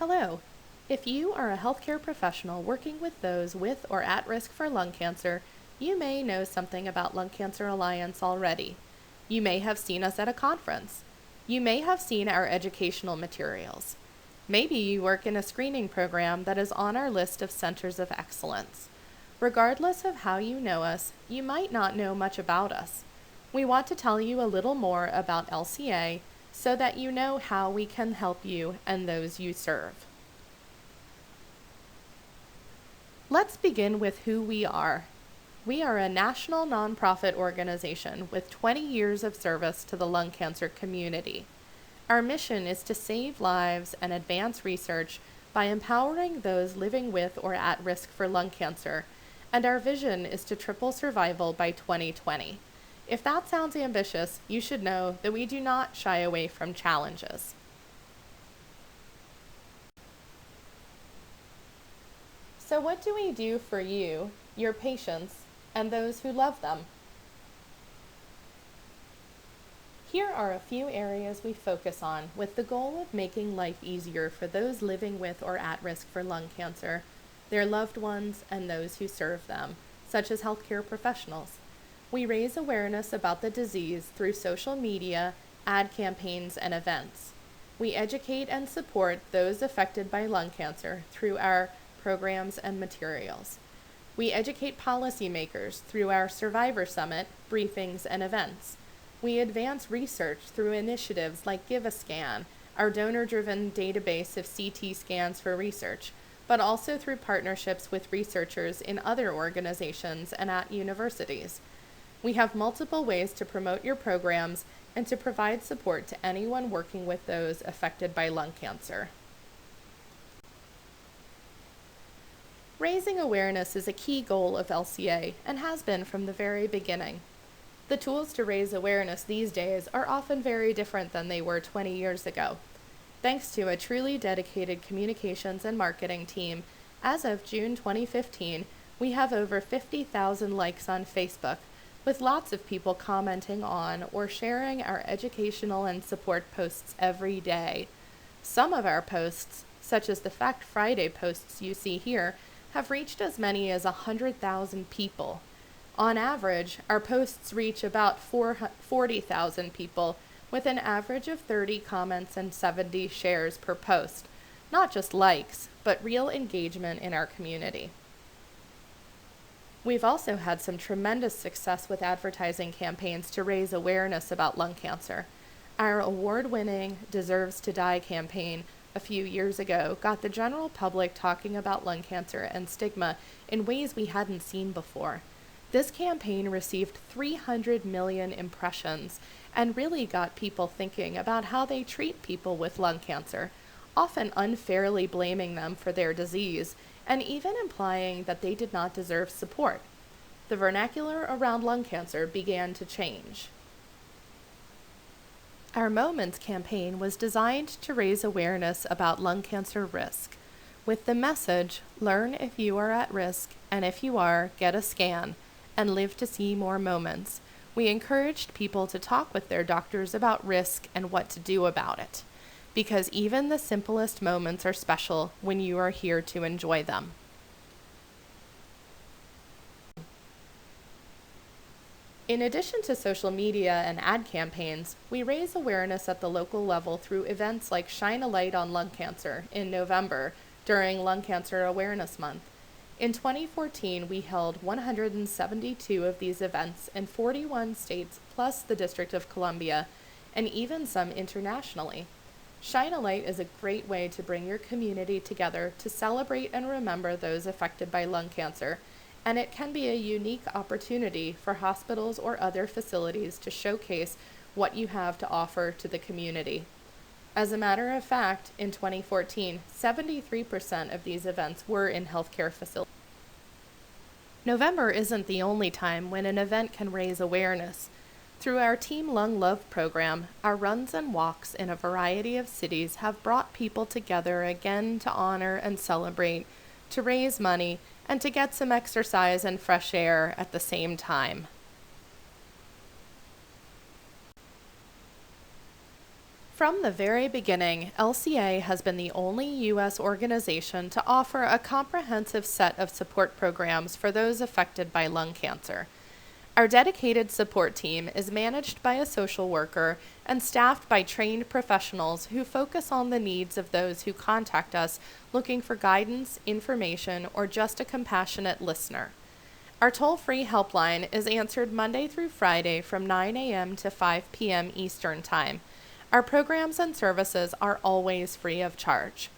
Hello. If you are a healthcare professional working with those with or at risk for lung cancer, you may know something about Lung Cancer Alliance already. You may have seen us at a conference. You may have seen our educational materials. Maybe you work in a screening program that is on our list of centers of excellence. Regardless of how you know us, you might not know much about us. We want to tell you a little more about LCA so that you know how we can help you and those you serve. Let's begin with who we are. We are a national nonprofit organization with 20 years of service to the lung cancer community. Our mission is to save lives and advance research by empowering those living with or at risk for lung cancer, and our vision is to triple survival by 2020. If that sounds ambitious, you should know that we do not shy away from challenges. So what do we do for you, your patients, and those who love them? Here are a few areas we focus on with the goal of making life easier for those living with or at risk for lung cancer, their loved ones, and those who serve them, such as healthcare professionals. We raise awareness about the disease through social media, ad campaigns, and events. We educate and support those affected by lung cancer through our programs and materials. We educate policymakers through our Survivor Summit, briefings, and events. We advance research through initiatives like Give a Scan, our donor-driven database of CT scans for research, but also through partnerships with researchers in other organizations and at universities. We have multiple ways to promote your programs and to provide support to anyone working with those affected by lung cancer. Raising awareness is a key goal of LCA and has been from the very beginning. The tools to raise awareness these days are often very different than they were 20 years ago. Thanks to a truly dedicated communications and marketing team, as of June 2015, we have over 50,000 likes on Facebook, with lots of people commenting on or sharing our educational and support posts every day. Some of our posts, such as the Fact Friday posts you see here, have reached as many as 100,000 people. On average, our posts reach about 40,000 people, with an average of 30 comments and 70 shares per post. Not just likes, but real engagement in our community. We've also had some tremendous success with advertising campaigns to raise awareness about lung cancer. Our award-winning Deserves to Die campaign a few years ago got the general public talking about lung cancer and stigma in ways we hadn't seen before. This campaign received 300 million impressions and really got people thinking about how they treat people with lung cancer, often unfairly blaming them for their disease, and even implying that they did not deserve support. The vernacular around lung cancer began to change. Our Moments campaign was designed to raise awareness about lung cancer risk, with the message, learn if you are at risk, and if you are, get a scan, and live to see more moments. We encouraged people to talk with their doctors about risk and what to do about it, because even the simplest moments are special when you are here to enjoy them. In addition to social media and ad campaigns, we raise awareness at the local level through events like Shine a Light on Lung Cancer in November during Lung Cancer Awareness Month. In 2014, we held 172 of these events in 41 states plus the District of Columbia, and even some internationally. Shine a Light is a great way to bring your community together to celebrate and remember those affected by lung cancer, and it can be a unique opportunity for hospitals or other facilities to showcase what you have to offer to the community. As a matter of fact, in 2014, 73% of these events were in healthcare facilities. November isn't the only time when an event can raise awareness. Through our Team Lung Love program, our runs and walks in a variety of cities have brought people together again to honor and celebrate, to raise money, and to get some exercise and fresh air at the same time. From the very beginning, LCA has been the only U.S. organization to offer a comprehensive set of support programs for those affected by lung cancer. Our dedicated support team is managed by a social worker and staffed by trained professionals who focus on the needs of those who contact us looking for guidance, information, or just a compassionate listener. Our toll-free helpline is answered Monday through Friday from 9 a.m. to 5 p.m. Eastern Time. Our programs and services are always free of charge.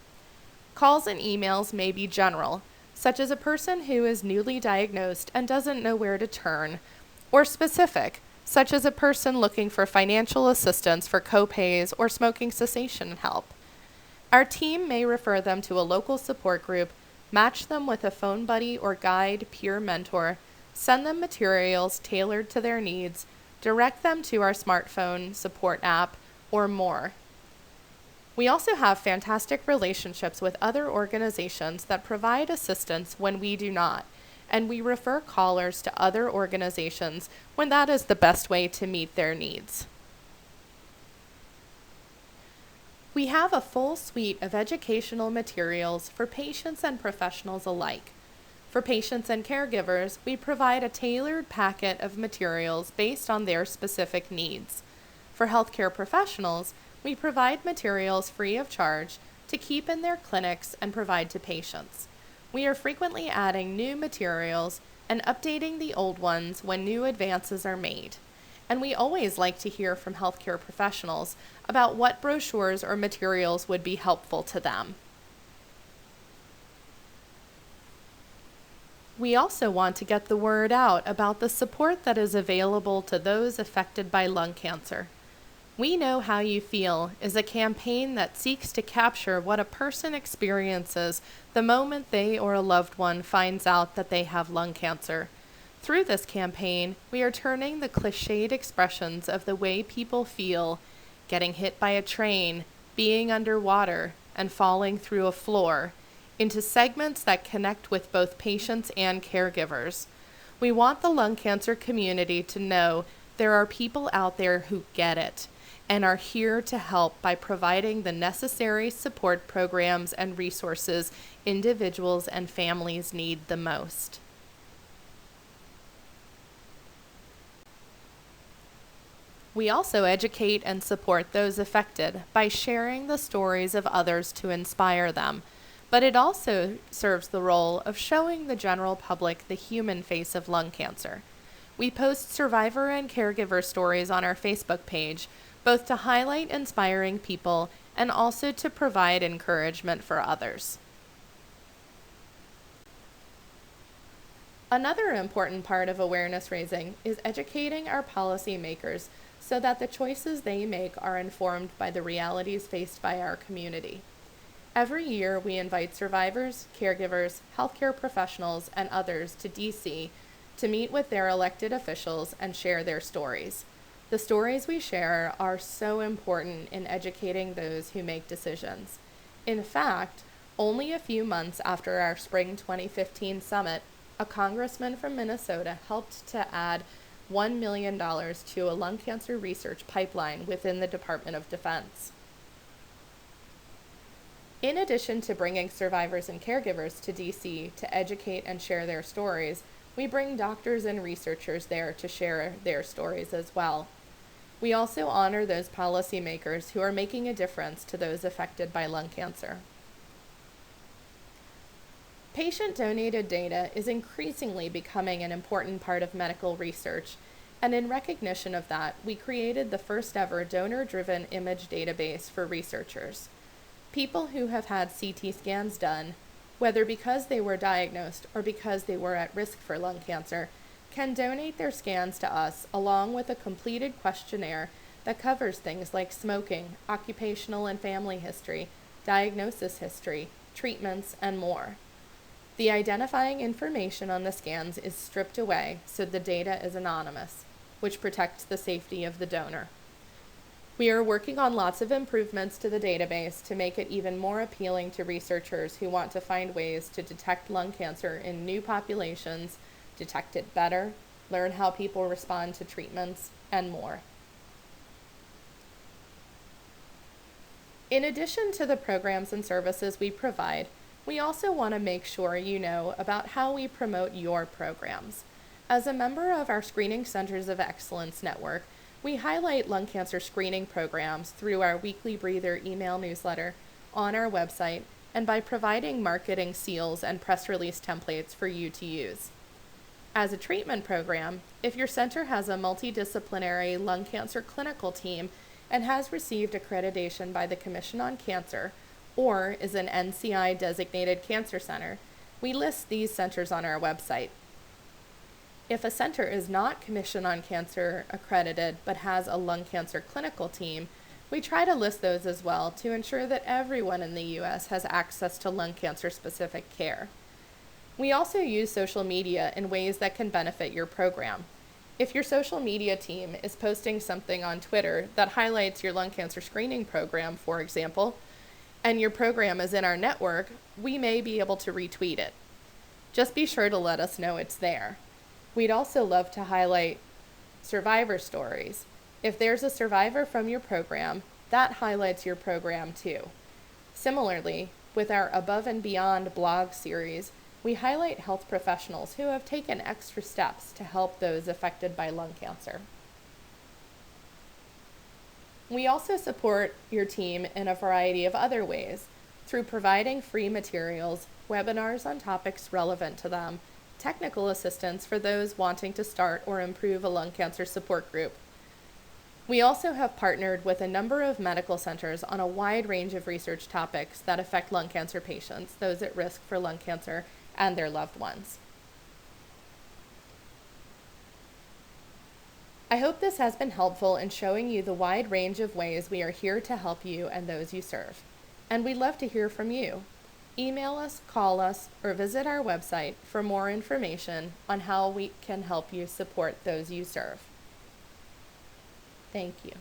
Calls and emails may be general, such as a person who is newly diagnosed and doesn't know where to turn, or specific, such as a person looking for financial assistance for copays or smoking cessation help. Our team may refer them to a local support group, match them with a phone buddy or guide, peer mentor, send them materials tailored to their needs, direct them to our smartphone support app, or more. We also have fantastic relationships with other organizations that provide assistance when we do not, and we refer callers to other organizations when that is the best way to meet their needs. We have a full suite of educational materials for patients and professionals alike. For patients and caregivers, we provide a tailored packet of materials based on their specific needs. For healthcare professionals, we provide materials free of charge to keep in their clinics and provide to patients. We are frequently adding new materials and updating the old ones when new advances are made. And we always like to hear from healthcare professionals about what brochures or materials would be helpful to them. We also want to get the word out about the support that is available to those affected by lung cancer. We Know How You Feel is a campaign that seeks to capture what a person experiences the moment they or a loved one finds out that they have lung cancer. Through this campaign, we are turning the cliched expressions of the way people feel, getting hit by a train, being underwater, and falling through a floor, into segments that connect with both patients and caregivers. We want the lung cancer community to know there are people out there who get it and are here to help by providing the necessary support programs and resources individuals and families need the most. We also educate and support those affected by sharing the stories of others to inspire them, but it also serves the role of showing the general public the human face of lung cancer. We post survivor and caregiver stories on our Facebook page, both to highlight inspiring people and also to provide encouragement for others. Another important part of awareness raising is educating our policymakers so that the choices they make are informed by the realities faced by our community. Every year, we invite survivors, caregivers, healthcare professionals, and others to DC to meet with their elected officials and share their stories. The stories we share are so important in educating those who make decisions. In fact, only a few months after our spring 2015 summit, a congressman from Minnesota helped to add $1 million to a lung cancer research pipeline within the Department of Defense. In addition to bringing survivors and caregivers to DC to educate and share their stories, we bring doctors and researchers there to share their stories as well. We also honor those policymakers who are making a difference to those affected by lung cancer. Patient-donated data is increasingly becoming an important part of medical research, and in recognition of that, we created the first-ever donor-driven image database for researchers. People who have had CT scans done, whether because they were diagnosed or because they were at risk for lung cancer, can donate their scans to us along with a completed questionnaire that covers things like smoking, occupational and family history, diagnosis history, treatments, and more. The identifying information on the scans is stripped away so the data is anonymous, which protects the safety of the donor. We are working on lots of improvements to the database to make it even more appealing to researchers who want to find ways to detect lung cancer in new populations, detect it better, learn how people respond to treatments, and more. In addition to the programs and services we provide, we also want to make sure you know about how we promote your programs. As a member of our Screening Centers of Excellence network, we highlight lung cancer screening programs through our weekly breather email newsletter, on our website, and by providing marketing seals and press release templates for you to use. As a treatment program, if your center has a multidisciplinary lung cancer clinical team and has received accreditation by the Commission on Cancer, or is an NCI designated cancer center, we list these centers on our website. If a center is not Commission on Cancer accredited but has a lung cancer clinical team, we try to list those as well to ensure that everyone in the U.S. has access to lung cancer specific care. We also use social media in ways that can benefit your program. If your social media team is posting something on Twitter that highlights your lung cancer screening program, for example, and your program is in our network, we may be able to retweet it. Just be sure to let us know it's there. We'd also love to highlight survivor stories. If there's a survivor from your program, that highlights your program too. Similarly, with our Above and Beyond blog series, we highlight health professionals who have taken extra steps to help those affected by lung cancer. We also support your team in a variety of other ways, through providing free materials, webinars on topics relevant to them, technical assistance for those wanting to start or improve a lung cancer support group. We also have partnered with a number of medical centers on a wide range of research topics that affect lung cancer patients, those at risk for lung cancer, and their loved ones. I hope this has been helpful in showing you the wide range of ways we are here to help you and those you serve. And we'd love to hear from you. Email us, call us, or visit our website for more information on how we can help you support those you serve. Thank you.